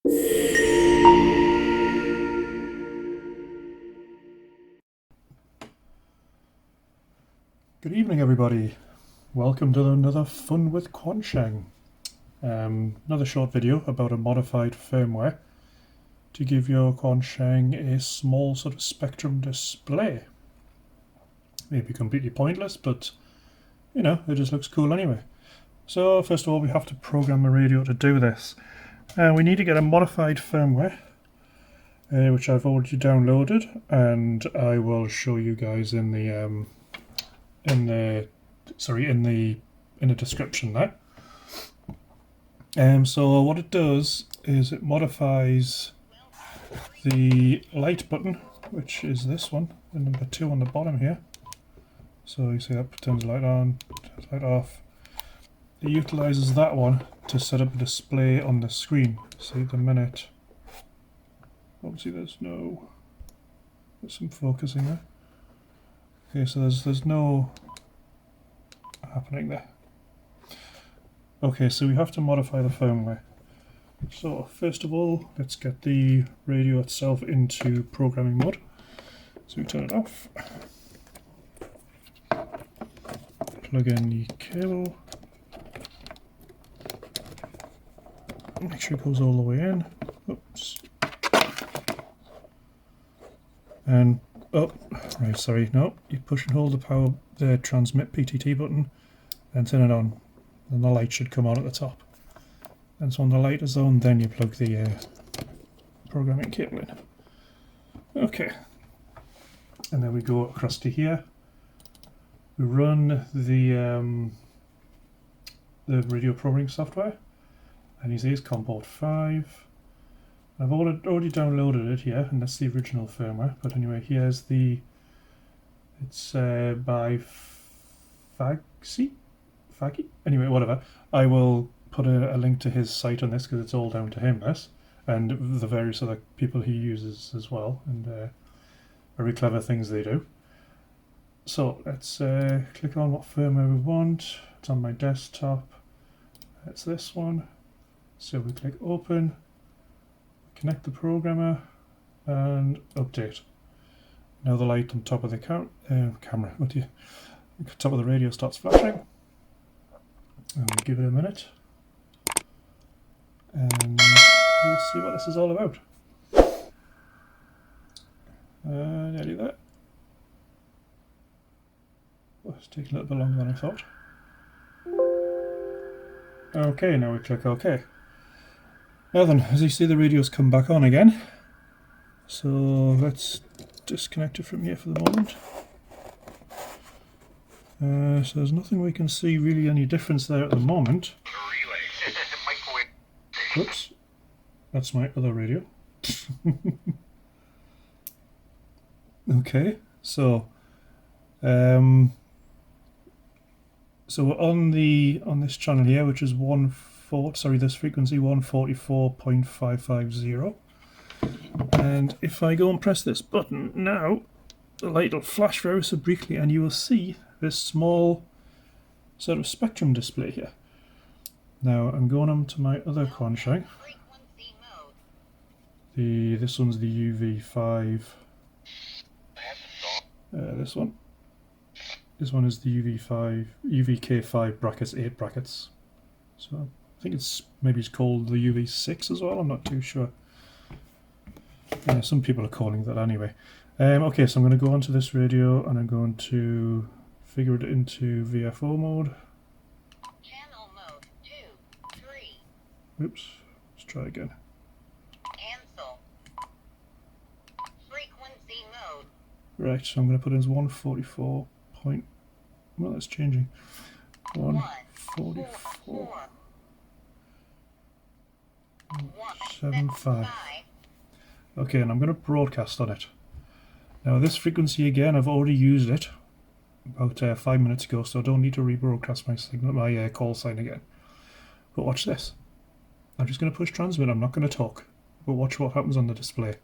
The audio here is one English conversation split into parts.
Good evening, everybody. Welcome to another Fun with Quansheng. Another short video about a modified firmware to give your Quansheng a small sort of spectrum display. Maybe completely pointless, but you know, it just looks cool anyway. So first of all, we have to program a radio to do this. We need to get a modified firmware, which I've already downloaded, and I will show you guys in the description there. So what it does is it modifies the light button, which is this one, the number 2 on the bottom here. So you see that turns the light on, turns the light off. It utilizes that one to set up a display on the screen. See, at the minute, obviously there's some focusing there. Okay, so there's no happening there. Okay, so we have to modify the firmware. So first of all, let's get the radio itself into programming mode. So we turn it off, plug in the cable, make sure it goes all the way in. Oops. And oh, right, sorry, no, you push and hold the transmit PTT button and turn it on, and the light should come on at the top. And so when the light is on, then you plug the programming cable in. Okay, and then we go across to here. We run the radio programming software, and you see it's COM port 5. I've already downloaded it here, and that's the original firmware. But anyway, here's it's by Faggy? Anyway, whatever. I will put a link to his site on this because it's all down to him, this, and the various other people he uses as well, and very clever things they do. So let's click on what firmware we want. It's on my desktop. It's this one. So we click open. Connect the programmer and update. Now the light on top of the top of the radio starts flashing. And we'll give it a minute, and we'll see what this is all about. Nearly there. Oh, it's taking a little bit longer than I thought. Okay, now we click OK. Now then, as you see, the radio's come back on again. So let's disconnect it from here for the moment. So there's nothing we can see really any difference there at the moment. Whoops, that's my other radio. Okay, so we're on this channel here, which is this frequency 144.550, and if I go and press this button now, the light will flash very so briefly, and you will see this small sort of spectrum display here. Now I'm going on to my other Quansheng. This one's the UV5. This one is the UV-K5 brackets 8 brackets. So I think it's called the UV6 as well. I'm not too sure. Yeah, some people are calling that anyway. Okay, so I'm going to go onto this radio and I'm going to figure it into VFO mode. Channel mode 2, 3. Oops, let's try again. Cancel. Frequency mode. Right, so I'm going to put in as 144 point. Well, that's changing. 144. 175. Okay, and I'm going to broadcast on it. Now this frequency again, I've already used it about 5 minutes ago, so I don't need to rebroadcast my call sign again. But watch this. I'm just going to push transmit. I'm not going to talk, but watch what happens on the display.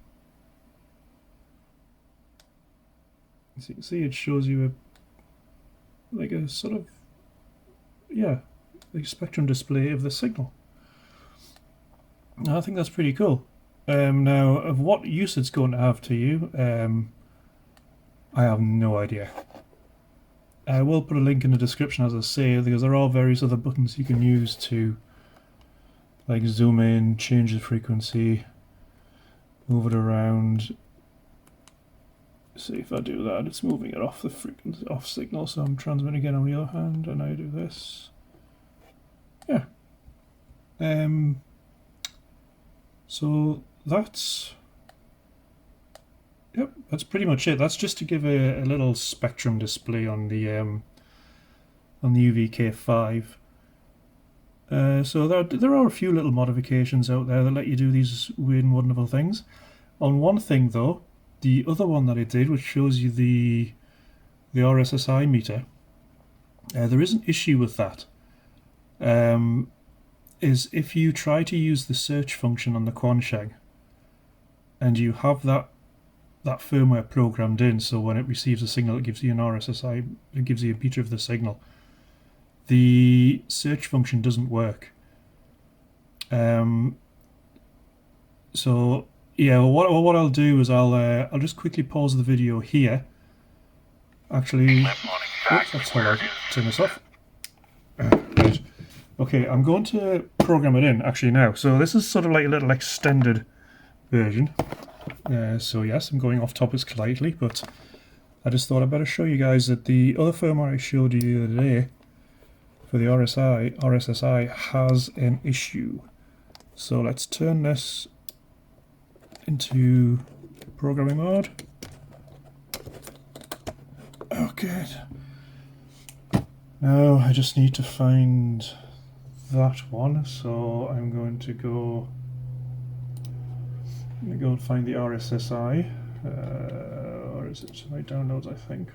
As you can see, it shows you a sort of, yeah, a spectrum display of the signal. I think that's pretty cool. Now, of what use it's going to have to you, I have no idea. I will put a link in the description, as I say, because there are various other buttons you can use to, like, zoom in, change the frequency, move it around. See, if I do that, it's moving it off the frequency, off signal, so I'm transmitting again on the other hand, and I do this. Yeah. So that's, yep, that's pretty much it. That's just to give a little spectrum display on the UV-K5. So there are a few little modifications out there that let you do these weird and wonderful things. On one thing though, the other one that I did, which shows you the RSSI meter, there is an issue with that. Is if you try to use the search function on the Quansheng, and you have that firmware programmed in, so when it receives a signal it gives you an RSSI, it gives you a meter of the signal. The search function doesn't work. So yeah, what I'll do is I'll just quickly pause the video here. Actually, oops, that's how I turn this off. Right. Okay, I'm going to program it in actually now. So this is sort of like a little extended version. So yes, I'm going off topic slightly, but I just thought I'd better show you guys that the other firmware I showed you the other day for the RSSI has an issue. So let's turn this into programming mode. Okay. Now I just need to find that one, so I'm going to go and find the RSSI, or is it my downloads, I think.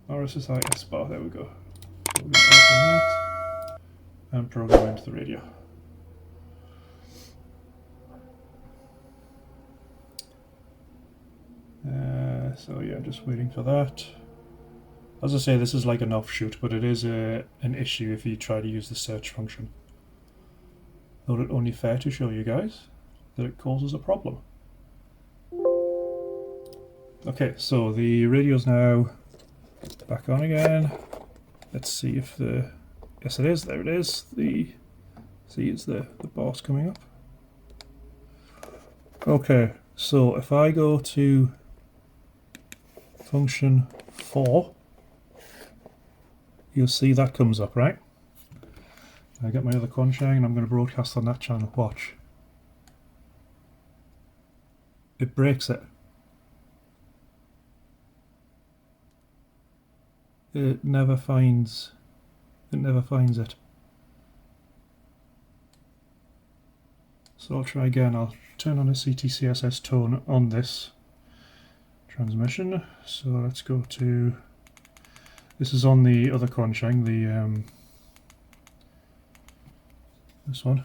RSSI S bar, there we go. So we're going to open that and program into the radio. So yeah, just waiting for that. As I say, this is like an offshoot, but it is an issue if you try to use the search function. Thought it only fair to show you guys that it causes a problem. Okay, so the radio's now back on again. Let's see if the, yes it is, there it is. See, it's the bar's coming up. Okay, so if I go to function 4, you'll see that comes up, right? I get my other Quansheng and I'm going to broadcast on that channel. Watch. It breaks it. It never finds it. So I'll try again. I'll turn on a CTCSS tone on this transmission. So let's go to, this is on the other Quansheng, this one.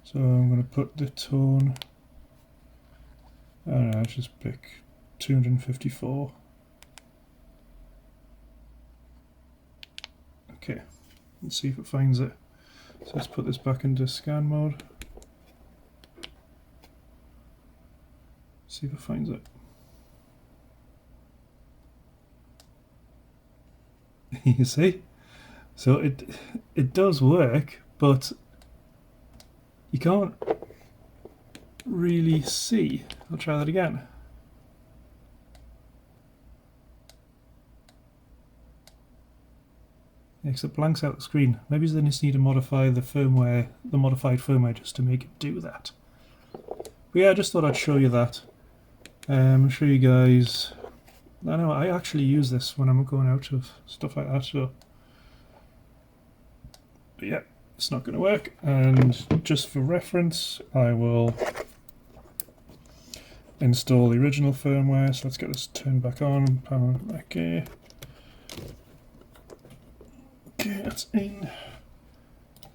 So I'm going to put the tone, I don't know, let's just pick 254. Okay, let's see if it finds it. So let's put this back into scan mode. See if it finds it. You see? So it does work, but you can't really see. I'll try that again. Because it blanks out the screen. Maybe they just need to modify the firmware, the modified firmware, just to make it do that. But yeah, I just thought I'd show you that. Show you guys. I know I actually use this when I'm going out of stuff like that. So, but yeah, it's not going to work. And just for reference, I will install the original firmware. So let's get this turned back on. Power back here. Okay, that's in.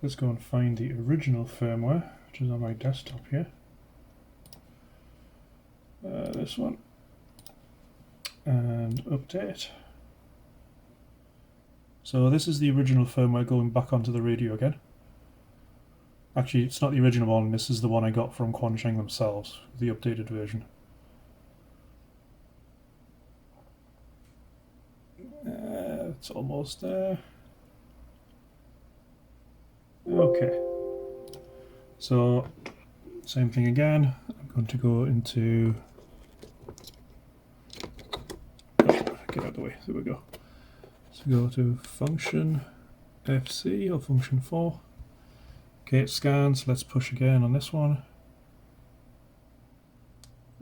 Let's go and find the original firmware, which is on my desktop here. This one. And update. So this is the original firmware going back onto the radio again. Actually, it's not the original one, this is the one I got from Quansheng themselves, the updated version. It's almost there. Okay. So, same thing again. I'm going to go into... get out of the way, there we go. So go to function FC or function 4. Okay, it scans. Let's push again on this one.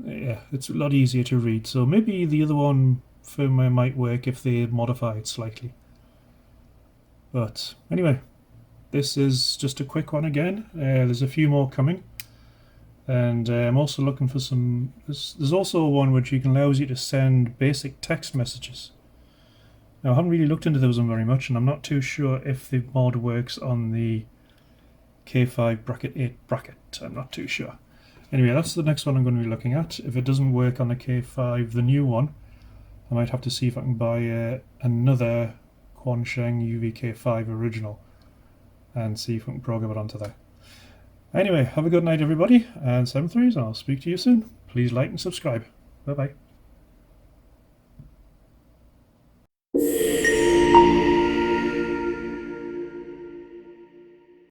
Yeah, it's a lot easier to read. So maybe the other one firmware might work if they modify it slightly. But anyway, this is just a quick one again. There's a few more coming. And I'm also looking for some... There's also one which allows you to send basic text messages. Now, I haven't really looked into those one very much, and I'm not too sure if the mod works on the K5 bracket 8 bracket. I'm not too sure. Anyway, that's the next one I'm going to be looking at. If it doesn't work on the K5, the new one, I might have to see if I can buy another Quansheng UV-K5 original and see if we can program it onto there. Anyway, have a good night everybody, and 7-3s, and I'll speak to you soon. Please like and subscribe. Bye bye.